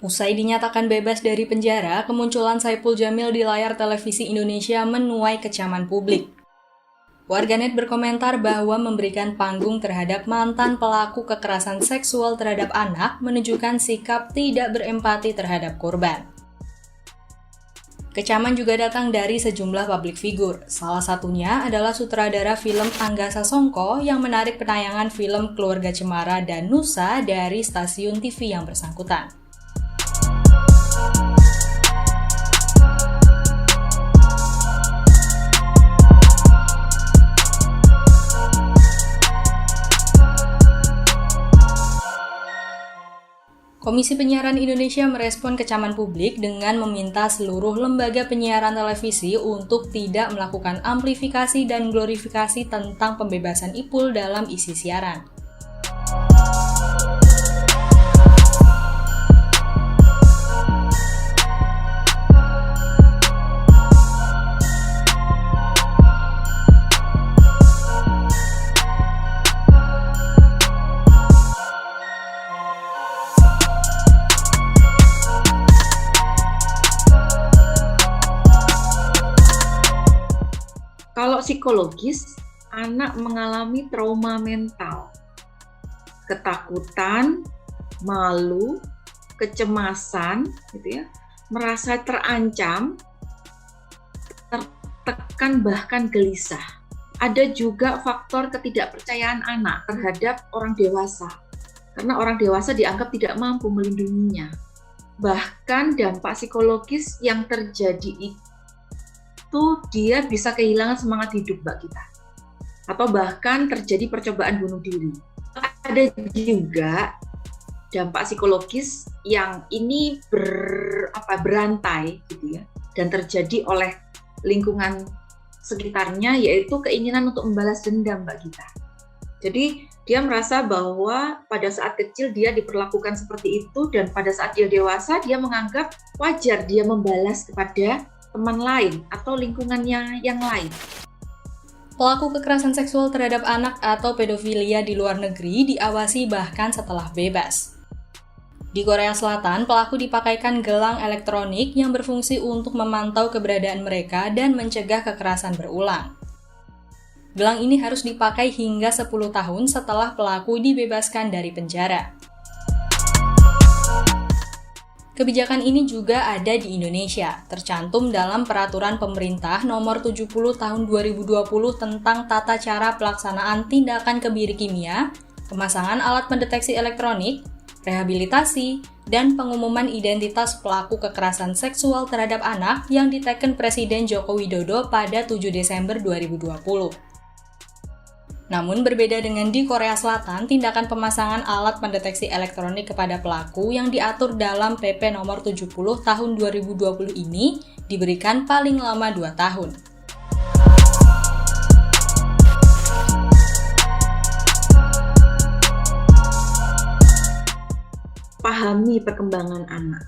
Usai dinyatakan bebas dari penjara, kemunculan Saipul Jamil di layar televisi Indonesia menuai kecaman publik. Warganet berkomentar bahwa memberikan panggung terhadap mantan pelaku kekerasan seksual terhadap anak menunjukkan sikap tidak berempati terhadap korban. Kecaman juga datang dari sejumlah publik figur. Salah satunya adalah sutradara film Angga Sasongko yang menarik penayangan film Keluarga Cemara dan Nusa dari stasiun TV yang bersangkutan. Komisi Penyiaran Indonesia merespon kecaman publik dengan meminta seluruh lembaga penyiaran televisi untuk tidak melakukan amplifikasi dan glorifikasi tentang pembebasan Ipul dalam isi siaran. Kalau psikologis, anak mengalami trauma mental, ketakutan, malu, kecemasan, gitu ya, merasa terancam, tertekan bahkan gelisah. Ada juga faktor ketidakpercayaan anak terhadap orang dewasa, karena orang dewasa dianggap tidak mampu melindunginya. Bahkan dampak psikologis yang terjadi itu dia bisa kehilangan semangat hidup, Mbak kita. Atau bahkan terjadi percobaan bunuh diri. Ada juga dampak psikologis yang ini berantai gitu ya, dan terjadi oleh lingkungan sekitarnya, yaitu keinginan untuk membalas dendam, Mbak kita. Jadi dia merasa bahwa pada saat kecil dia diperlakukan seperti itu, dan pada saat dia dewasa dia menganggap wajar dia membalas kepada teman lain atau lingkungannya yang lain. Pelaku kekerasan seksual terhadap anak atau pedofilia di luar negeri diawasi bahkan setelah bebas. Di Korea Selatan, pelaku dipakaikan gelang elektronik yang berfungsi untuk memantau keberadaan mereka dan mencegah kekerasan berulang. Gelang ini harus dipakai hingga 10 tahun setelah pelaku dibebaskan dari penjara. Kebijakan ini juga ada di Indonesia, tercantum dalam Peraturan Pemerintah Nomor 70 Tahun 2020 tentang tata cara pelaksanaan tindakan kebiri kimia, pemasangan alat pendeteksi elektronik, rehabilitasi, dan pengumuman identitas pelaku kekerasan seksual terhadap anak yang diteken Presiden Joko Widodo pada 7 Desember 2020. Namun berbeda dengan di Korea Selatan, tindakan pemasangan alat pendeteksi elektronik kepada pelaku yang diatur dalam PP Nomor 70 Tahun 2020 ini diberikan paling lama 2 tahun. Pahami perkembangan anak,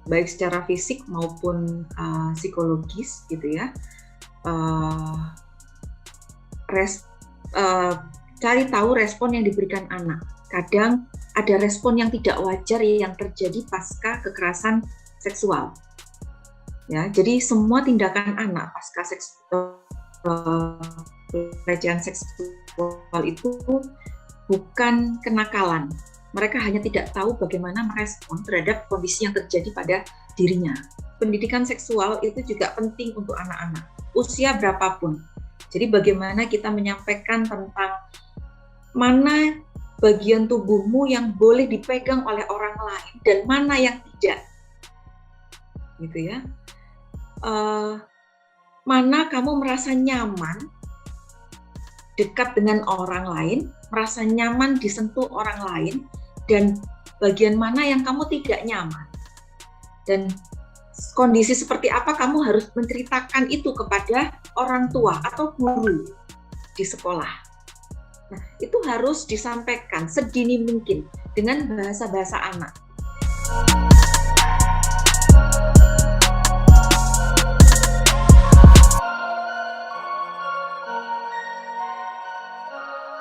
baik secara fisik maupun psikologis, gitu ya. Cari tahu respon yang diberikan anak. Kadang ada respon yang tidak wajar yang terjadi pasca kekerasan seksual. Ya, jadi semua tindakan anak pasca pelecehan seksual itu bukan kenakalan. Mereka hanya tidak tahu bagaimana merespon terhadap kondisi yang terjadi pada dirinya. Pendidikan seksual itu juga penting untuk anak-anak, usia berapapun. Jadi bagaimana kita menyampaikan tentang mana bagian tubuhmu yang boleh dipegang oleh orang lain dan mana yang tidak, gitu ya. Mana kamu merasa nyaman dekat dengan orang lain, merasa nyaman disentuh orang lain, dan bagian mana yang kamu tidak nyaman. Dan kondisi seperti apa kamu harus menceritakan itu kepada orang tua atau guru di sekolah. Nah, itu harus disampaikan sedini mungkin dengan bahasa-bahasa anak.